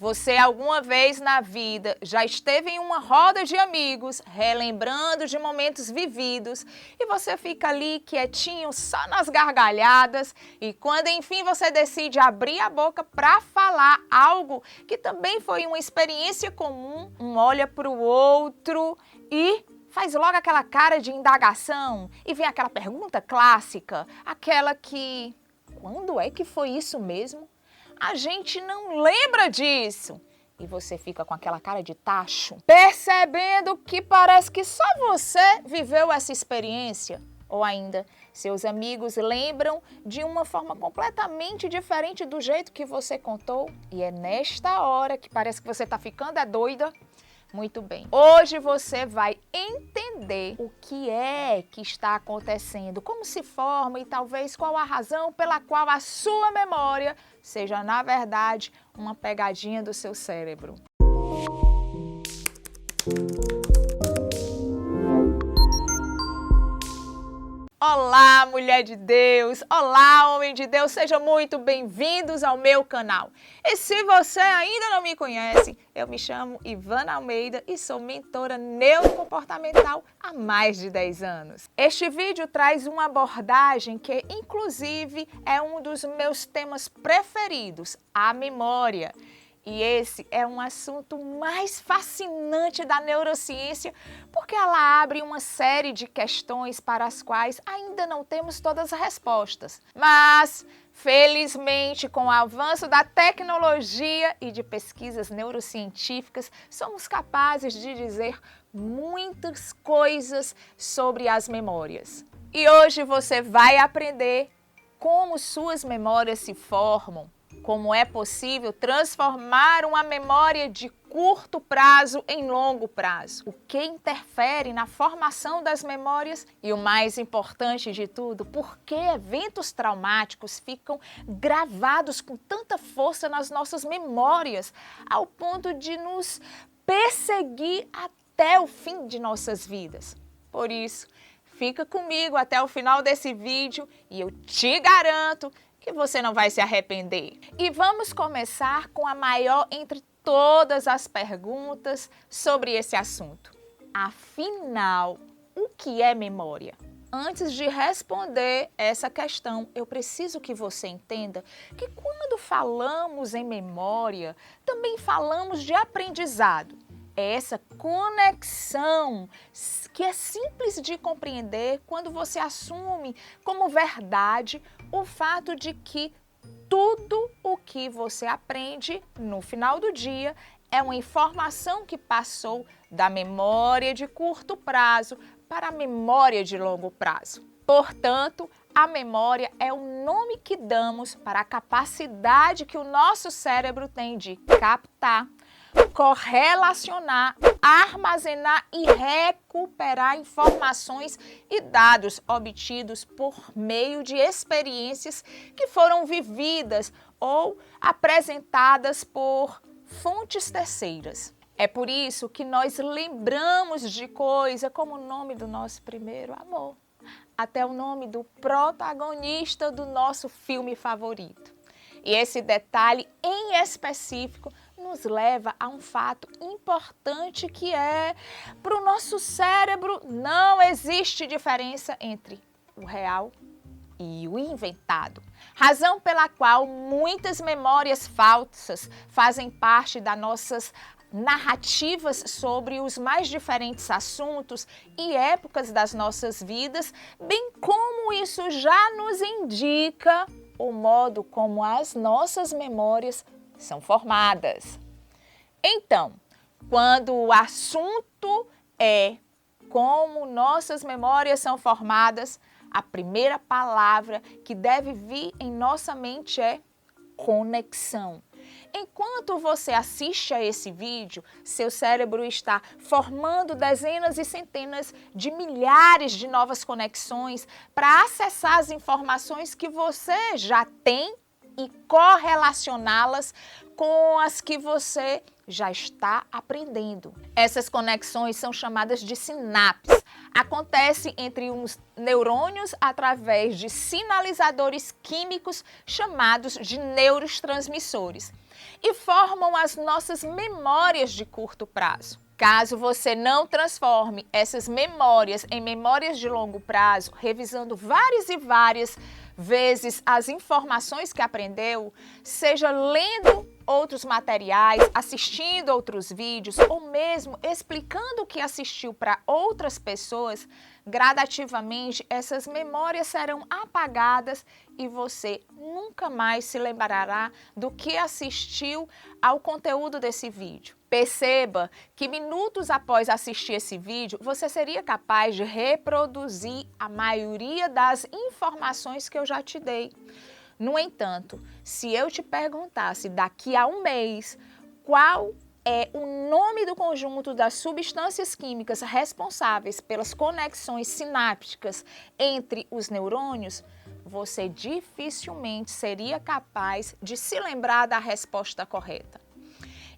Você alguma vez na vida já esteve em uma roda de amigos, relembrando de momentos vividos, e você fica ali quietinho, só nas gargalhadas, e quando enfim você decide abrir a boca para falar algo que também foi uma experiência comum, um olha para o outro e faz logo aquela cara de indagação, e vem aquela pergunta clássica, aquela que: quando é que foi isso mesmo? A gente não lembra disso. E você fica com aquela cara de tacho, percebendo que parece que só você viveu essa experiência. Ou ainda, seus amigos lembram de uma forma completamente diferente do jeito que você contou. E é nesta hora que parece que você está ficando doida. Muito bem. Hoje você vai entender o que é que está acontecendo, como se forma e talvez qual a razão pela qual a sua memória seja, na verdade, uma pegadinha do seu cérebro. Olá, mulher de Deus! Olá, homem de Deus! Sejam muito bem-vindos ao meu canal. E se você ainda não me conhece, eu me chamo Ivana Almeida e sou mentora neurocomportamental há mais de 10 anos. Este vídeo traz uma abordagem que, inclusive, é um dos meus temas preferidos, a memória. E esse é um assunto mais fascinante da neurociência, porque ela abre uma série de questões para as quais ainda não temos todas as respostas. Mas, felizmente, com o avanço da tecnologia e de pesquisas neurocientíficas, somos capazes de dizer muitas coisas sobre as memórias. E hoje você vai aprender como suas memórias se formam, como é possível transformar uma memória de curto prazo em longo prazo, o que interfere na formação das memórias e, o mais importante de tudo, por que eventos traumáticos ficam gravados com tanta força nas nossas memórias, ao ponto de nos perseguir até o fim de nossas vidas. Por isso, fica comigo até o final desse vídeo e eu te garanto que você não vai se arrepender. E vamos começar com a maior entre todas as perguntas sobre esse assunto. Afinal, o que é memória? Antes de responder essa questão, eu preciso que você entenda que quando falamos em memória, também falamos de aprendizado. É essa conexão que é simples de compreender quando você assume como verdade o fato de que tudo o que você aprende no final do dia é uma informação que passou da memória de curto prazo para a memória de longo prazo. Portanto, a memória é o nome que damos para a capacidade que o nosso cérebro tem de captar, correlacionar, armazenar e recuperar informações e dados obtidos por meio de experiências que foram vividas ou apresentadas por fontes terceiras. É por isso que nós lembramos de coisa como o nome do nosso primeiro amor, até o nome do protagonista do nosso filme favorito. E esse detalhe em específico nos leva a um fato importante que é, para o nosso cérebro, não existe diferença entre o real e o inventado. Razão pela qual muitas memórias falsas fazem parte das nossas narrativas sobre os mais diferentes assuntos e épocas das nossas vidas, bem como isso já nos indica o modo como as nossas memórias são formadas. Então, quando o assunto é como nossas memórias são formadas, a primeira palavra que deve vir em nossa mente é conexão. Enquanto você assiste a esse vídeo, seu cérebro está formando dezenas e centenas de milhares de novas conexões para acessar as informações que você já tem e correlacioná-las com as que você já está aprendendo. Essas conexões são chamadas de sinapses. Acontece entre os neurônios através de sinalizadores químicos chamados de neurotransmissores. e formam as nossas memórias de curto prazo. Caso você não transforme essas memórias em memórias de longo prazo, revisando várias e várias vezes as informações que aprendeu, seja lendo outros materiais, assistindo outros vídeos ou mesmo explicando o que assistiu para outras pessoas, gradativamente essas memórias serão apagadas e você nunca mais se lembrará do que assistiu ao conteúdo desse vídeo. Perceba que minutos após assistir esse vídeo, você seria capaz de reproduzir a maioria das informações que eu já te dei. No entanto, se eu te perguntasse daqui a um mês qual é o nome do conjunto das substâncias químicas responsáveis pelas conexões sinápticas entre os neurônios, você dificilmente seria capaz de se lembrar da resposta correta.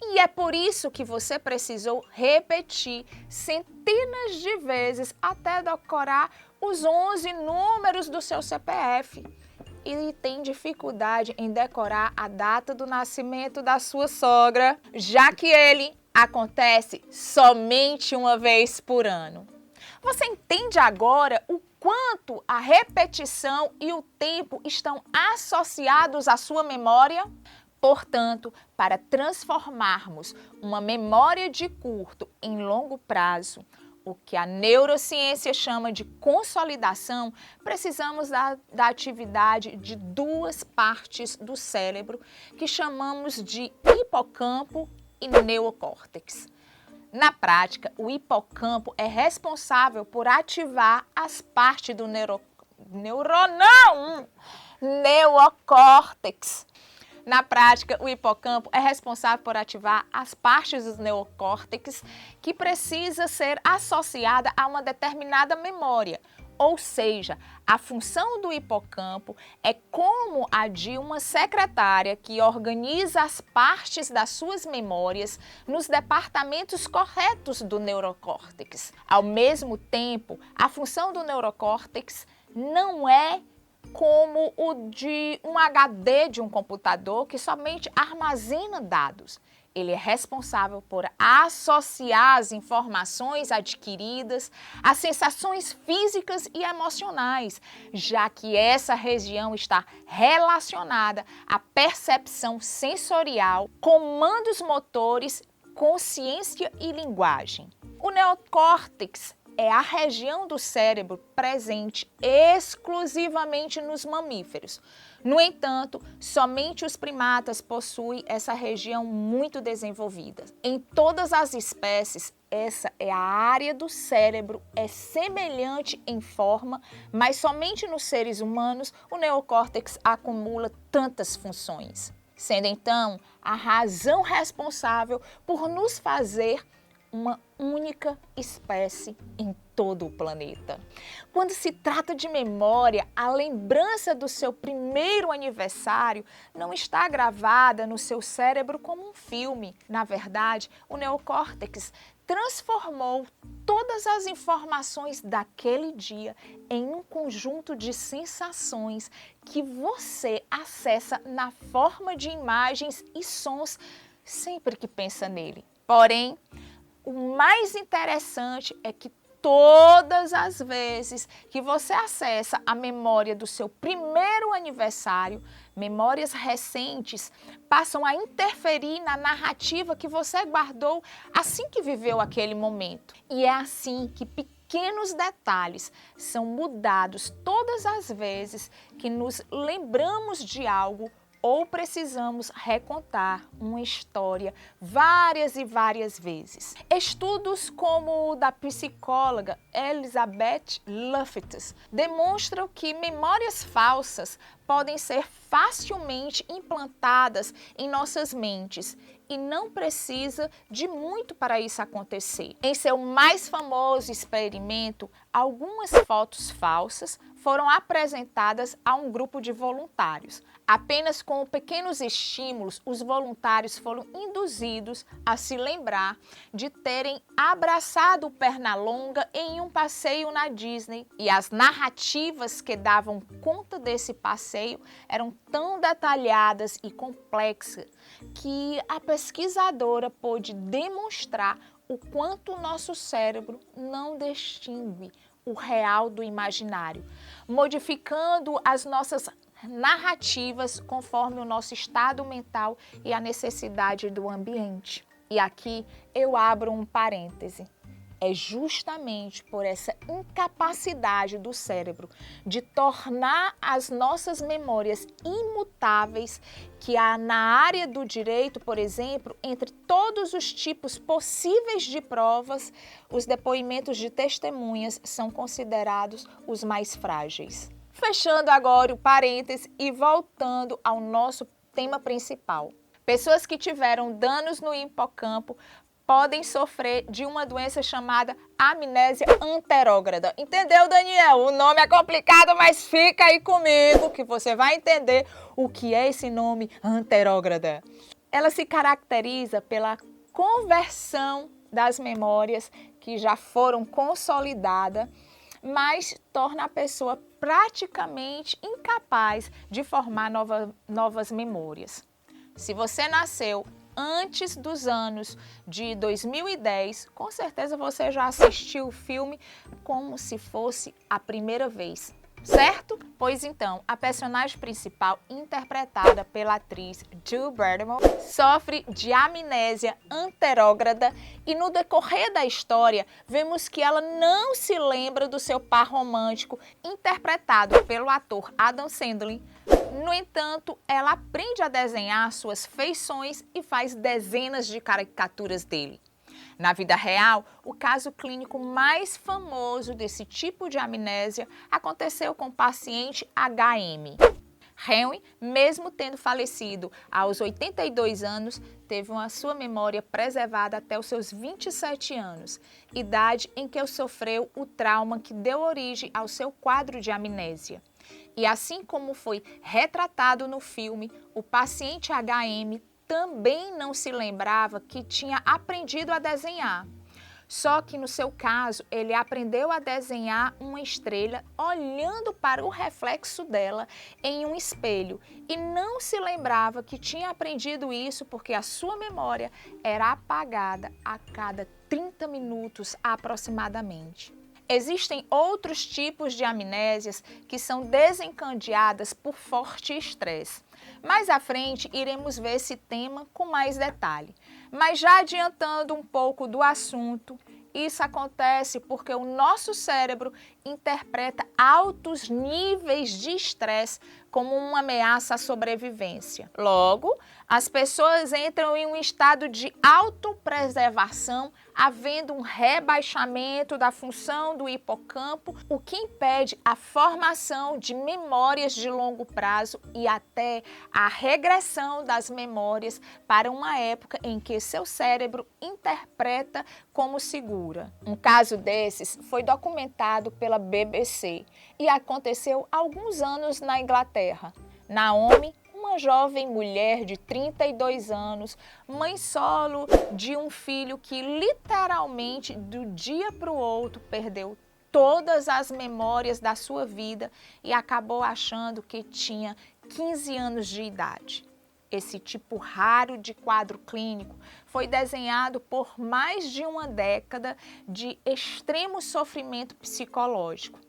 E é por isso que você precisou repetir centenas de vezes até decorar os 11 números do seu CPF. E tem dificuldade em decorar a data do nascimento da sua sogra, já que ele acontece somente uma vez por ano. Você entende agora o quanto a repetição e o tempo estão associados à sua memória? Portanto, para transformarmos uma memória de curto em longo prazo, o que a neurociência chama de consolidação, precisamos da atividade de duas partes do cérebro que chamamos de hipocampo e neocórtex. Na prática, o hipocampo é responsável por ativar as partes do neocórtex. Na prática, o hipocampo é responsável por ativar as partes do neocórtex que precisa ser associada a uma determinada memória. Ou seja, a função do hipocampo é como a de uma secretária que organiza as partes das suas memórias nos departamentos corretos do neurocórtex. Ao mesmo tempo, a função do neurocórtex não é como o de um HD de um computador que somente armazena dados. Ele é responsável por associar as informações adquiridas às sensações físicas e emocionais, já que essa região está relacionada à percepção sensorial, comandos motores, consciência e linguagem. O neocórtex é a região do cérebro presente exclusivamente nos mamíferos. No entanto, somente os primatas possuem essa região muito desenvolvida. Em todas as espécies, essa é a área do cérebro, é semelhante em forma, mas somente nos seres humanos o neocórtex acumula tantas funções, sendo então a razão responsável por nos fazer uma única espécie em todo o planeta. Quando se trata de memória, a lembrança do seu primeiro aniversário não está gravada no seu cérebro como um filme. Na verdade, o neocórtex transformou todas as informações daquele dia em um conjunto de sensações que você acessa na forma de imagens e sons sempre que pensa nele. Porém, o mais interessante é que todas as vezes que você acessa a memória do seu primeiro aniversário, memórias recentes passam a interferir na narrativa que você guardou assim que viveu aquele momento. E é assim que pequenos detalhes são mudados todas as vezes que nos lembramos de algo ou precisamos recontar uma história várias e várias vezes. Estudos como o da psicóloga Elizabeth Loftus demonstram que memórias falsas podem ser facilmente implantadas em nossas mentes e não precisa de muito para isso acontecer. Em seu mais famoso experimento, algumas fotos falsas foram apresentadas a um grupo de voluntários. Apenas com pequenos estímulos, os voluntários foram induzidos a se lembrar de terem abraçado o Pernalonga em um passeio na Disney. E as narrativas que davam conta desse passeio eram tão detalhadas e complexas que a pesquisadora pôde demonstrar o quanto o nosso cérebro não distingue o real do imaginário, modificando as nossas narrativas conforme o nosso estado mental e a necessidade do ambiente. E aqui eu abro um parêntese. É justamente por essa incapacidade do cérebro de tornar as nossas memórias imutáveis que há na área do direito, por exemplo, entre todos os tipos possíveis de provas, os depoimentos de testemunhas são considerados os mais frágeis. Fechando agora o parêntese e voltando ao nosso tema principal. Pessoas que tiveram danos no hipocampo podem sofrer de uma doença chamada amnésia anterógrada. Entendeu, Daniel? O nome é complicado, mas fica aí comigo que você vai entender o que é esse nome anterógrada. Ela se caracteriza pela conversão das memórias que já foram consolidadas, mas torna a pessoa praticamente incapaz de formar novas memórias. Se você nasceu antes dos anos de 2010, com certeza você já assistiu o filme como se fosse a primeira vez, certo? Pois então, a personagem principal, interpretada pela atriz Drew Barrymore, sofre de amnésia anterógrada e no decorrer da história vemos que ela não se lembra do seu par romântico, interpretado pelo ator Adam Sandler. No entanto, ela aprende a desenhar suas feições e faz dezenas de caricaturas dele. Na vida real, o caso clínico mais famoso desse tipo de amnésia aconteceu com o paciente HM. Henry, mesmo tendo falecido aos 82 anos, teve a sua memória preservada até os seus 27 anos, idade em que sofreu o trauma que deu origem ao seu quadro de amnésia. E assim como foi retratado no filme, o paciente HM também não se lembrava que tinha aprendido a desenhar. Só que no seu caso, ele aprendeu a desenhar uma estrela olhando para o reflexo dela em um espelho e não se lembrava que tinha aprendido isso porque a sua memória era apagada a cada 30 minutos aproximadamente. Existem outros tipos de amnésias que são desencadeadas por forte estresse. Mais à frente, iremos ver esse tema com mais detalhe. Mas já adiantando um pouco do assunto, isso acontece porque o nosso cérebro interpreta altos níveis de estresse como uma ameaça à sobrevivência. Logo, as pessoas entram em um estado de autopreservação, havendo um rebaixamento da função do hipocampo, o que impede a formação de memórias de longo prazo e até a regressão das memórias para uma época em que seu cérebro interpreta como segura. Um caso desses foi documentado pela BBC e aconteceu há alguns anos na Inglaterra. Naomi, uma jovem mulher de 32 anos, mãe solo de um filho que literalmente do dia para o outro perdeu todas as memórias da sua vida e acabou achando que tinha 15 anos de idade. Esse tipo raro de quadro clínico foi desenhado por mais de uma década de extremo sofrimento psicológico.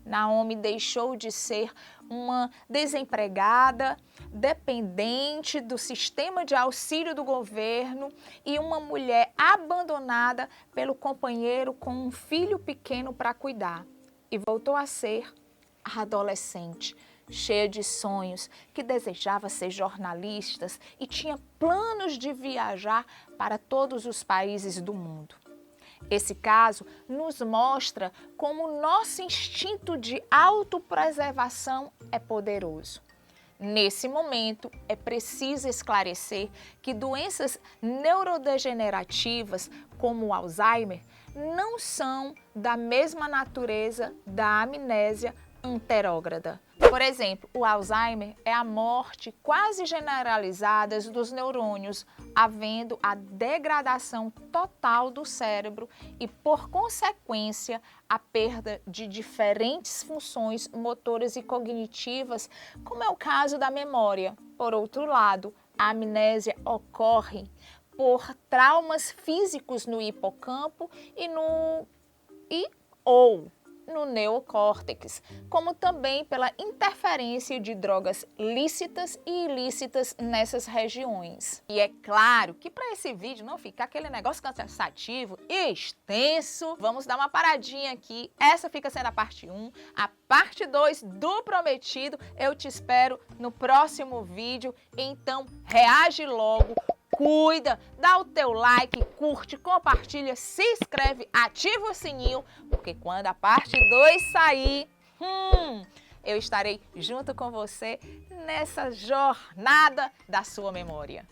Naomi deixou de ser uma desempregada, dependente do sistema de auxílio do governo e uma mulher abandonada pelo companheiro com um filho pequeno para cuidar. E voltou a ser a adolescente, cheia de sonhos, que desejava ser jornalista e tinha planos de viajar para todos os países do mundo. Esse caso nos mostra como o nosso instinto de autopreservação é poderoso. Nesse momento, é preciso esclarecer que doenças neurodegenerativas, como o Alzheimer, não são da mesma natureza da amnésia anterógrada. Por exemplo, o Alzheimer é a morte quase generalizada dos neurônios, havendo a degradação total do cérebro e, por consequência, a perda de diferentes funções motoras e cognitivas, como é o caso da memória. Por outro lado, a amnésia ocorre por traumas físicos no hipocampo ou no neocórtex, como também pela interferência de drogas lícitas e ilícitas nessas regiões. E é claro que para esse vídeo não ficar aquele negócio cansativo e extenso, vamos dar uma paradinha aqui. Essa fica sendo a parte 1, a parte 2 do prometido eu te espero no próximo vídeo, então reage logo. Cuida, dá o teu like, curte, compartilha, se inscreve, ativa o sininho, porque quando a parte 2 sair, eu estarei junto com você nessa jornada da sua memória.